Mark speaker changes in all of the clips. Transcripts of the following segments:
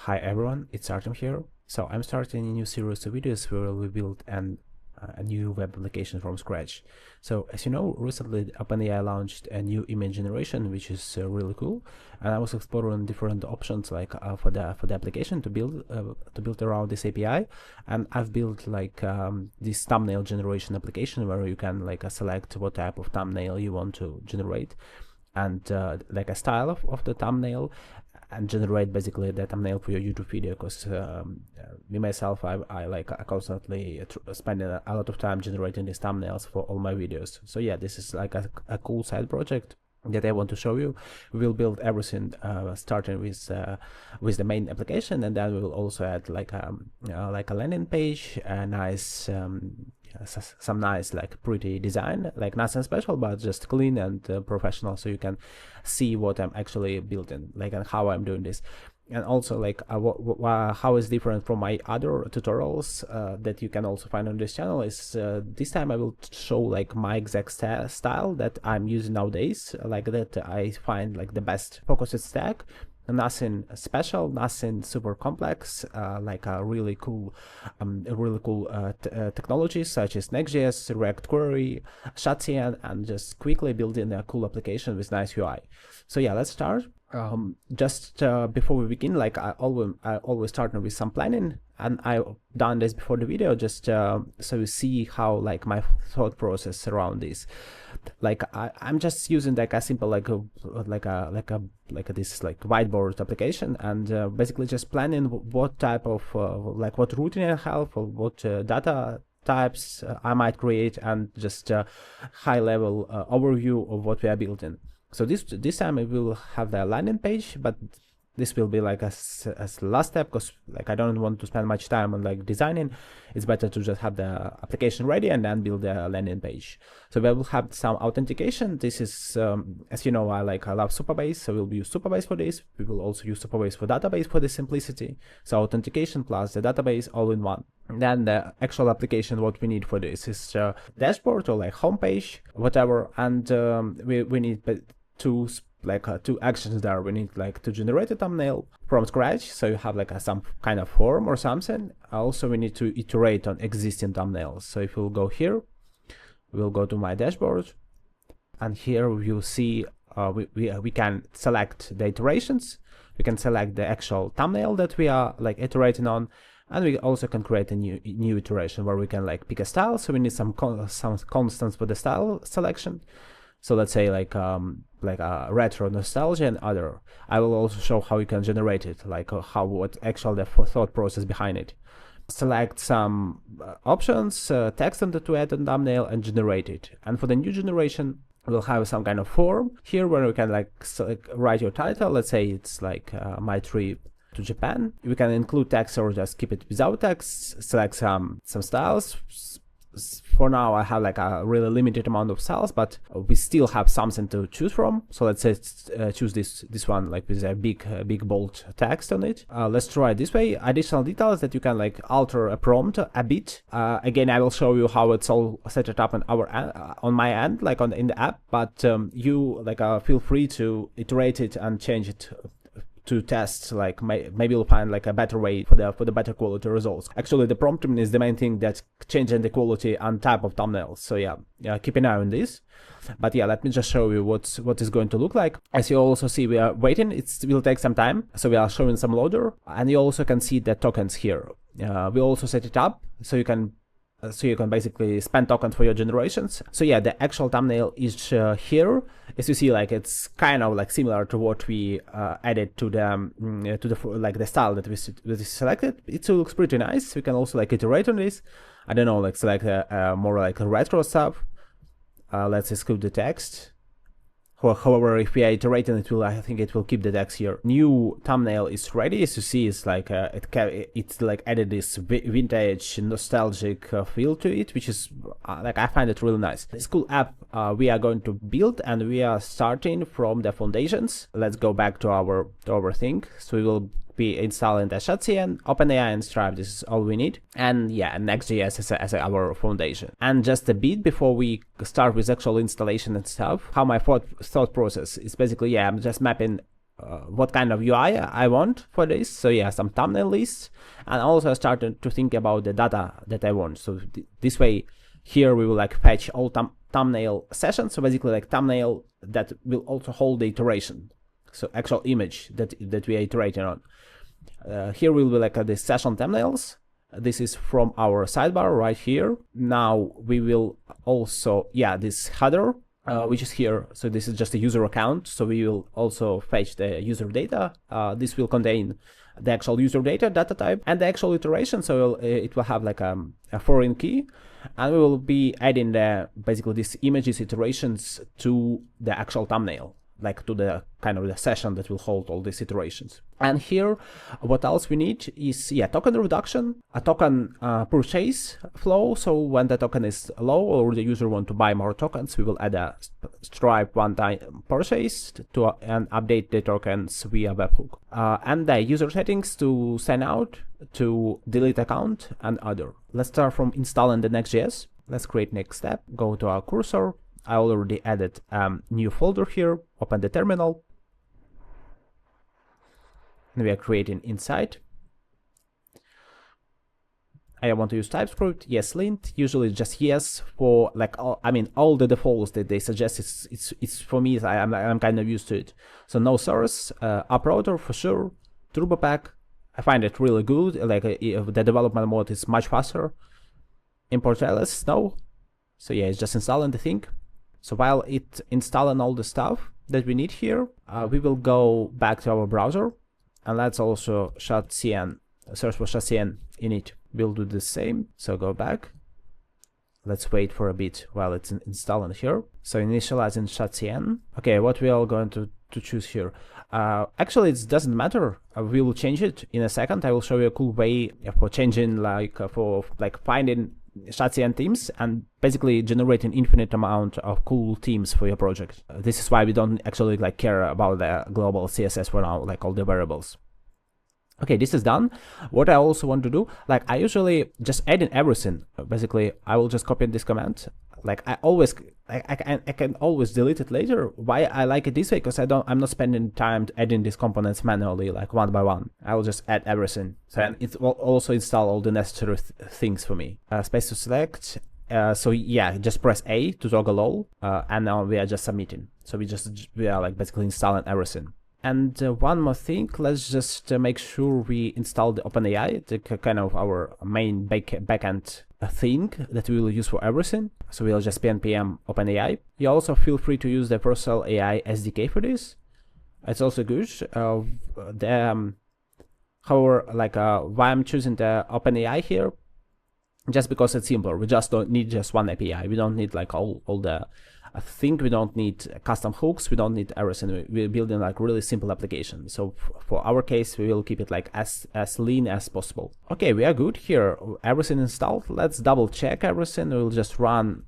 Speaker 1: Hi everyone, it's Artem here. So I'm starting a new series of videos where we build a new web application from scratch. So as you know, recently OpenAI launched a new image generation, which is really cool. And I was exploring different options like for the application to build around this API. And I've built like this thumbnail generation application where you can like select what type of thumbnail you want to generate, and like a style of the thumbnail, and generate basically the thumbnail for your YouTube video. Because me myself, I constantly spending a lot of time generating these thumbnails for all my videos. So yeah, this is like a cool side project that I want to show you. We will build everything starting with the main application, and then we will also add like a landing page, a nice some nice like pretty design, like nothing special but just clean and professional, so you can see what I'm actually building, like, and how I'm doing this. And also like how is different from my other tutorials that you can also find on this channel is this time I will show like my exact style that I'm using nowadays, like that I find like the best focused stack. Nothing special, nothing super complex, like a really cool technologies such as Next.js, React Query, Shadcn, and just quickly building a cool application with nice UI. So yeah, let's start. Just before we begin, like I always start with some planning, and I've done this before the video just so you see how like my thought process around this. Like I'm just using like a simple this like whiteboard application, and basically just planning what type of like what routing I have, or what data types I might create, and just high level overview of what we are building. So this time I will have the landing page, but this will be like as last step, because like I don't want to spend much time on like designing. It's better to just have the application ready and then build the landing page. So we will have some authentication. This is as you know, I love Supabase, so we'll use Supabase for this. We will also use Supabase for database for the simplicity. So authentication plus the database all in one. And then the actual application, what we need for this is dashboard or like homepage, whatever. And we need two actions there. We need like to generate a thumbnail from scratch, so you have like some kind of form or something. Also we need to iterate on existing thumbnails. So if we'll go here, we'll go to my dashboard, and here you see we can select the iterations. We can select the actual thumbnail that we are like iterating on, and we also can create a new iteration where we can like pick a style. So we need some constants for the style selection. So let's say like a retro nostalgia and other. I will also show how you can generate it, like what actual the thought process behind it. Select some options, text to add on thumbnail, and generate it. And for the new generation, we'll have some kind of form here where we can like write your title. Let's say it's like my trip to Japan. We can include text or just keep it without text. Select some styles. For now I have like a really limited amount of styles, but we still have something to choose from. So let's say choose this one like with a big bold text on it. Let's try it this way. Additional details that you can like alter a prompt a bit. Again, I will show you how it's all set it up on my end, like in the app, but you like feel free to iterate it and change it to test, like maybe you'll find like a better way for the better quality results. Actually, the prompting is the main thing that's changing the quality and type of thumbnails. So yeah, keep an eye on this. But yeah, let me just show you what is going to look like. As you also see, we are waiting. It will take some time. So we are showing some loader, and you also can see the tokens here. We also set it up so you can basically spend tokens for your generations. So yeah, the actual thumbnail is here. As you see, like it's kind of like similar to what we added to the like the style that we selected. It still looks pretty nice. We can also like iterate on this. I don't know, like select more like a retro stuff. Let's exclude the text. However, if we are iterating, I think it will keep the text here. New thumbnail is ready. As you see, it's like it's like added this vintage nostalgic feel to it, which is like I find it really nice. This cool app we are going to build, and we are starting from the foundations. Let's go back to our thing. So we will be installing the Shadcn, OpenAI, and Stripe. This is all we need. And yeah, Next.js as our foundation. And just a bit before we start with actual installation and stuff, how my thought process is basically, yeah, I'm just mapping what kind of UI I want for this. So yeah, some thumbnail lists, and also I started to think about the data that I want. So this way, here we will like fetch all thumbnail sessions. So basically like thumbnail that will also hold the iteration. So actual image that we are iterating on. Here will be like the session thumbnails. This is from our sidebar right here. Now we will also, this header, which is here. So this is just a user account. So we will also fetch the user data. This will contain the actual user data type and the actual iteration. So it will have like a foreign key, and we will be adding basically these images iterations to the actual thumbnail, like to the kind of the session that will hold all these iterations. And here, what else we need is, token reduction, a token purchase flow. So when the token is low or the user want to buy more tokens, we will add a Stripe one-time purchase and update the tokens via webhook. And the user settings to sign out, to delete account, and other. Let's start from installing the Next.js. Let's create next step, go to our cursor. I already added a new folder here, open the terminal. And we are creating inside. I want to use TypeScript, yes, lint, usually just yes for like, all the defaults that they suggest, it's for me, I'm kind of used to it. So no source, uploader for sure, turbo pack, I find it really good, like the development mode is much faster. Import ls, no. So yeah, it's just installing the thing. So while it's installing all the stuff that we need here, we will go back to our browser, and let's also Shadcn, search for Shadcn in it. We'll do the same. So go back. Let's wait for a bit while it's installing here. So initializing Shadcn. Okay, what we are going to choose here. Actually, it doesn't matter. We will change it in a second. I will show you a cool way for changing, for finding Shadcn themes and basically generating infinite amount of cool themes for your project. This is why we don't actually care about the global CSS for now, like all the variables. Okay, this is done. What I also want to do, I usually just add in everything. Basically, I will just copy this command. I can always delete it later. Why I like it this way? Because I'm not spending time adding these components manually, one by one. I will just add everything. So and it will also install all the necessary things for me. Space to select. So yeah, just press A to toggle all, and now we are just submitting. So we are basically installing everything. And one more thing, let's just make sure we install the OpenAI, the kind of our main backend thing that we will use for everything. So we'll just npm OpenAI. You also feel free to use the OpenAI SDK for this. It's also good. However, why I'm choosing the OpenAI here, just because it's simpler. We just don't need just one API. We don't need all the we don't need custom hooks. We don't need everything. We're building really simple application. So for our case, we will keep it as lean as possible. Okay, we are good here. Everything installed. Let's double check everything. We'll just run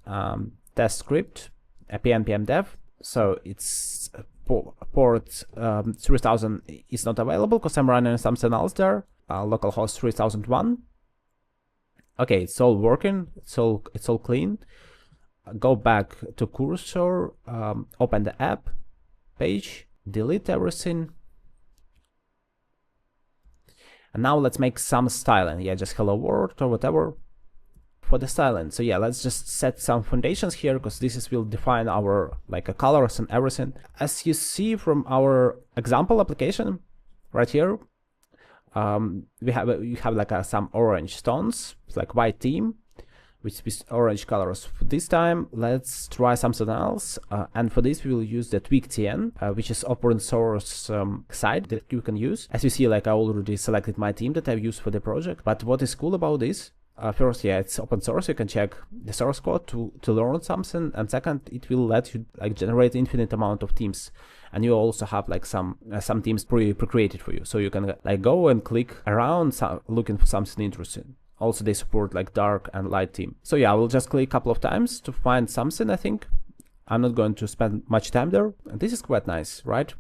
Speaker 1: test script npm dev. So it's port 3000 is not available because I'm running something else there. Localhost 3001. Okay, it's all working. It's all clean. Go back to cursor, open the app page, delete everything. And now let's make some styling. Yeah, just hello world or whatever for the styling. So yeah, let's just set some foundations here because this will define our colors and everything. As you see from our example application right here, you have some orange stones, white theme, which is orange colors. For this time, let's try something else. And for this, we will use the TweakTN, which is open source site that you can use. As you see, I already selected my theme that I've used for the project. But what is cool about this, first, yeah, it's open source. You can check the source code to learn something. And second, it will let you generate infinite amount of themes. And you also have some themes pre-created for you. So you can go and click around looking for something interesting. Also, they support dark and light theme. So yeah, I will just click a couple of times to find something, I think. I'm not going to spend much time there. And this is quite nice, right?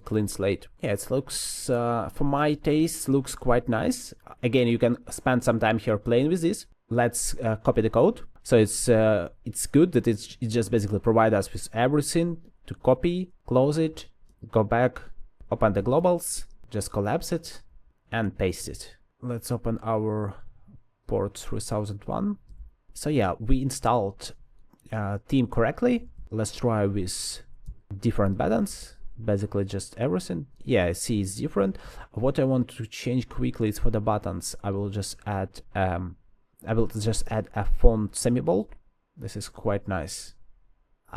Speaker 1: Clean slate. Yeah, it looks, for my taste, looks quite nice. Again, you can spend some time here playing with this. Let's copy the code. So it's good that it just basically provides us with everything to copy, close it, go back, open the globals, just collapse it and paste it. Let's open our port 3001. So yeah, we installed theme correctly. Let's try with different buttons, basically just everything. Yeah, see it's different. What I want to change quickly is for the buttons. I will just add a font semi-bold. This is quite nice.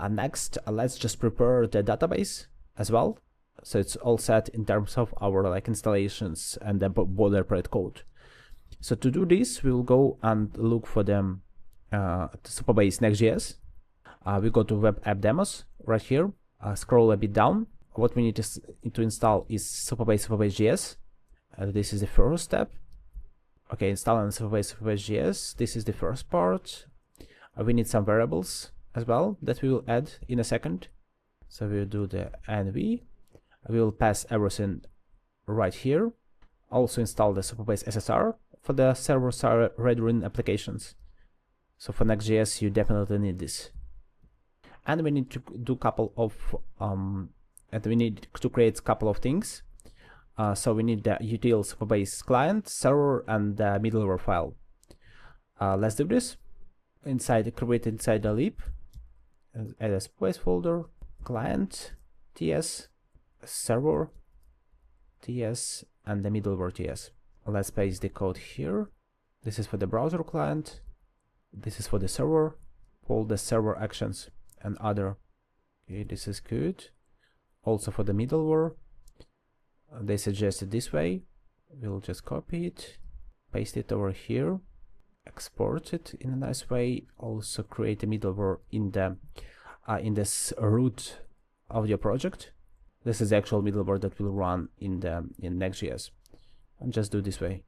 Speaker 1: Next, let's just prepare the database as well. So it's all set in terms of our like installations and the boilerplate code. So to do this, we will go and look for the Supabase Next.js. We go to Web App Demos right here. Scroll a bit down. What we need to install is Supabase JS. This is the first step. Okay, installing Supabase JS. This is the first part. We need some variables as well that we will add in a second. So we'll do the env. We will pass everything right here. Also install the Supabase SSR for the server-side rendering applications. So for Next.js, you definitely need this. And we need to do create a couple of things. So we need the Util Supabase client, server, and the middleware file. Let's do this. Create inside the lib, add a Supabase folder, client, ts, server, ts, and the middleware ts. Let's paste the code here. This is for the browser client. This is for the server. All the server actions and other. Okay, this is good. Also for the middleware, they suggested this way. We'll just copy it, paste it over here, export it in a nice way. Also create a middleware in this root of your project. This is the actual middleware that will run in Next.js, and just do this way.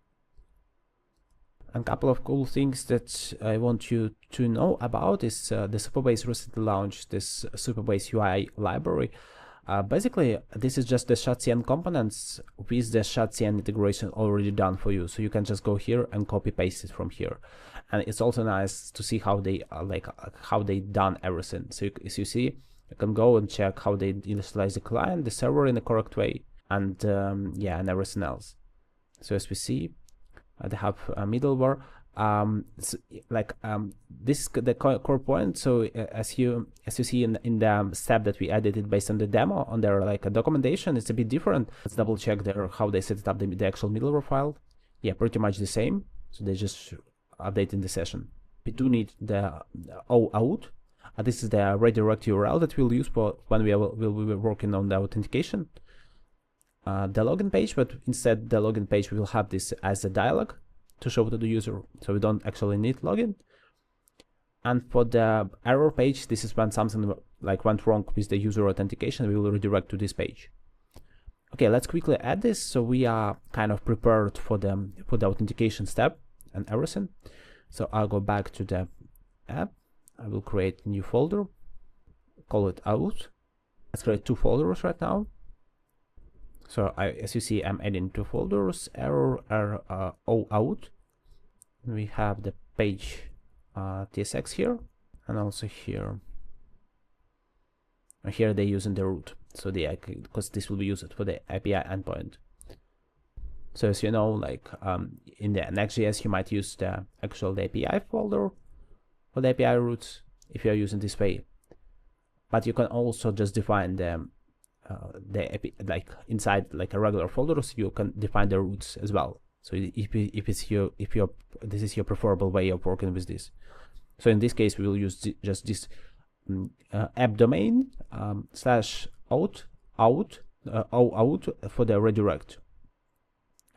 Speaker 1: A couple of cool things that I want you to know about is the Supabase recently launched this Supabase UI library. Basically, this is just the Shadcn components with the Shadcn integration already done for you. So you can just go here and copy paste it from here. And it's also nice to see how they how they done everything. So as you see, you can go and check how they initialize the client, the server in the correct way, and yeah, and everything else. So as we see, they have a middleware. This is the core point. So as you see in the step that we added it based on the demo on their documentation, it's a bit different. Let's double check there how they set up the actual middleware file. Yeah, pretty much the same. So they just update in the session. We do need the Auth. This is the redirect URL that we'll use for when we'll be working on the authentication. The login page, but instead the login page we will have this as a dialog to show to the user, so we don't actually need login. And for the error page, this is when something went wrong with the user authentication, we will redirect to this page. Okay, let's quickly add this so we are kind of prepared for the authentication step and everything. So I'll go back to the app. I will create a new folder, call it Auth. Let's create two folders right now. So as you see, I'm adding two folders, error, Auth. We have the page tsx here, and also here. And here they're using the root, so because this will be used for the API endpoint. So as you know, in the Next.js, you might use the API folder for the API roots if you are using this way. But you can also just define the inside a regular folder, so you can define the roots as well. So this is your preferable way of working with this. So in this case, we will use just this app domain /auth for the redirect.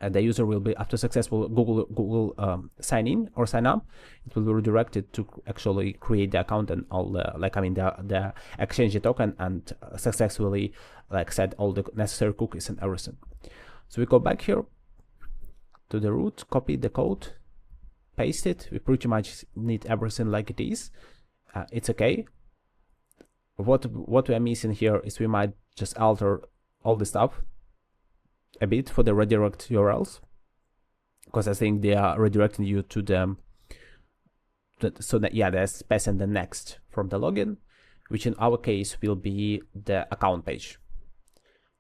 Speaker 1: And the user will be, after successful Google sign in or sign up, it will be redirected to actually create the account and all the exchange the token and successfully set all the necessary cookies and everything. So we go back here to the root, copy the code, paste it. We pretty much need everything like it is. It's okay. What we are missing here is we might just alter all the stuff a bit for the redirect URLs, because I think they are redirecting you to they're passing the next from the login, which in our case will be the account page.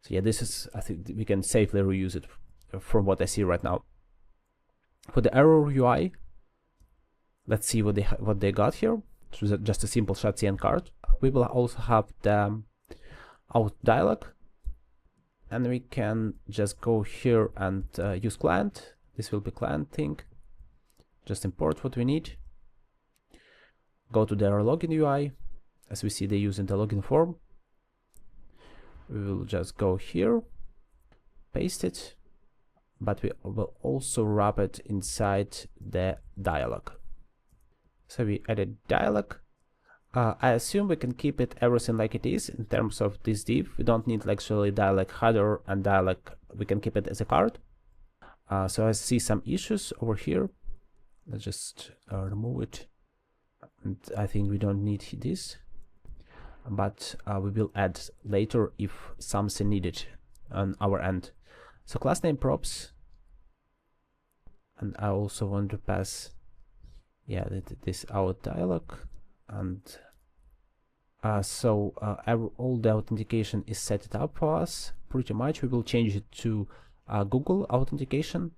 Speaker 1: So yeah, this is, I think we can safely reuse it from what I see right now. For the error UI, let's see what they got here. So just a simple Shadcn card. We will also have the Auth dialog, and we can just go here and use client. This will be client thing. Just import what we need. Go to their login UI. As we see, they're using the login form. We will just go here, paste it, but we will also wrap it inside the dialog. So we added dialog. I assume we can keep it everything like it is in terms of this div. We don't need actually dialog header and dialog. We can keep it as a card. So I see some issues over here. Let's just remove it. And I think we don't need this, but we will add later if something needed on our end. So class name props, and I also want to pass, yeah, this Auth dialog, and all the authentication is set up for us pretty much. We will change it to Google authentication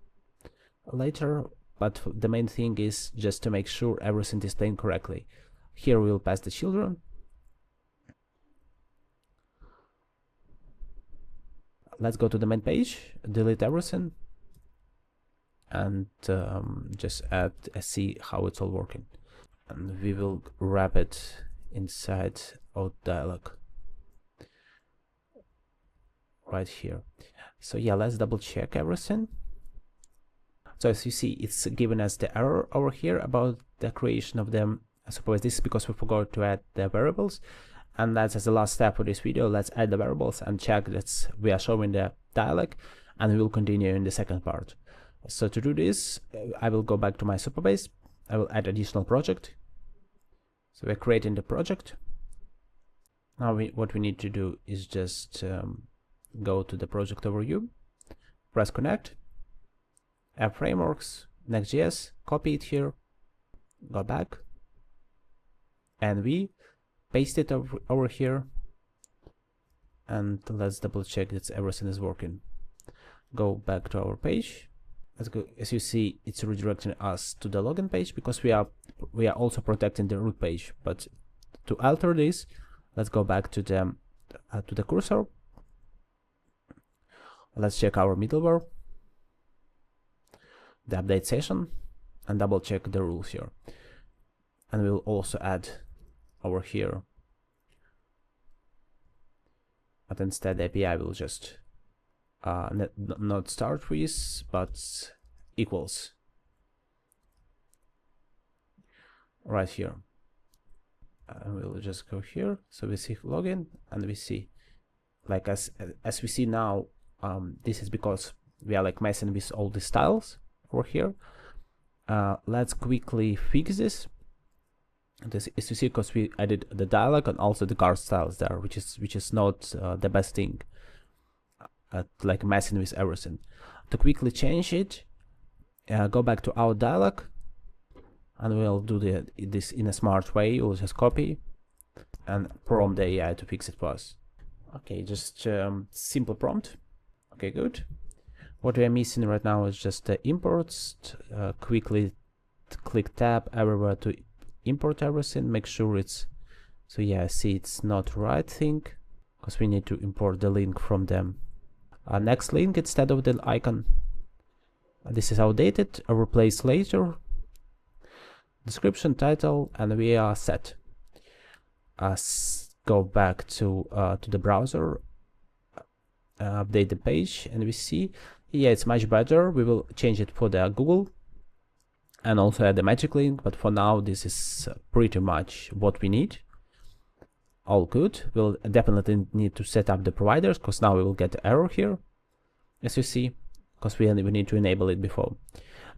Speaker 1: later, but the main thing is just to make sure everything is done correctly. Here we will pass the children. Let's go to the main page, delete everything, and just see how it's all working. And we will wrap it inside Auth dialog right here. So yeah, let's double check everything. So as you see, it's given us the error over here about the creation of them. I suppose this is because we forgot to add the variables. And that's as the last step for this video. Let's add the variables and check that we are showing the dialog, and we will continue in the second part. So to do this, I will go back to my Supabase. I will add additional project. So we're creating the project. Now what we need to do is just go to the project overview, press connect, app frameworks, Next.js, copy it here, go back, and we paste it over here, and let's double check that everything is working. Go back to our page. Let's go. As you see, it's redirecting us to the login page because we are also protecting the root page. But to alter this, let's go back to the cursor. Let's check our middleware, the update session, and double check the rules here. And we'll also add over here, but instead the API will just not start with, but equals right here. And we'll just go here. So we see login, and we see, like as we see now, this is because we are like messing with all the styles over here. Let's quickly fix this. This is to see because we added the dialog and also the card styles there, which is not the best thing. Like messing with everything. To quickly change it, go back to our dialog, and we'll do this in a smart way. We'll just copy and prompt the AI to fix it for us. Okay, just simple prompt. Okay, good. What we are missing right now is just the imports. Quickly click tab everywhere to import everything. Make sure it's, so yeah, see it's not right thing because we need to import the link from them. Next link instead of the icon. This is outdated. I'll replace later. Description, title, and we are set. Go back to the browser, update the page, and we see, yeah, it's much better. We will change it for the Google and also add the magic link, but for now this is pretty much what we need. All good. We'll definitely need to set up the providers because now we will get the error here, as you see, because we need to enable it before.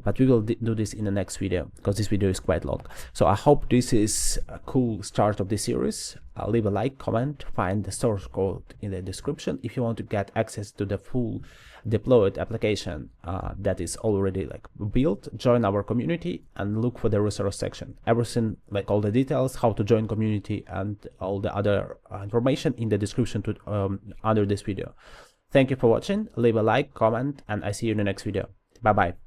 Speaker 1: But we will do this in the next video because this video is quite long. So I hope this is a cool start of the series. Leave a like, comment, find the source code in the description if you want to get access to the full deployed application that is already like built. Join our community and look for the resource section. Everything, like all the details, how to join community and all the other information in the description to under this video. Thank you for watching. Leave a like, comment, and I see you in the next video. Bye bye.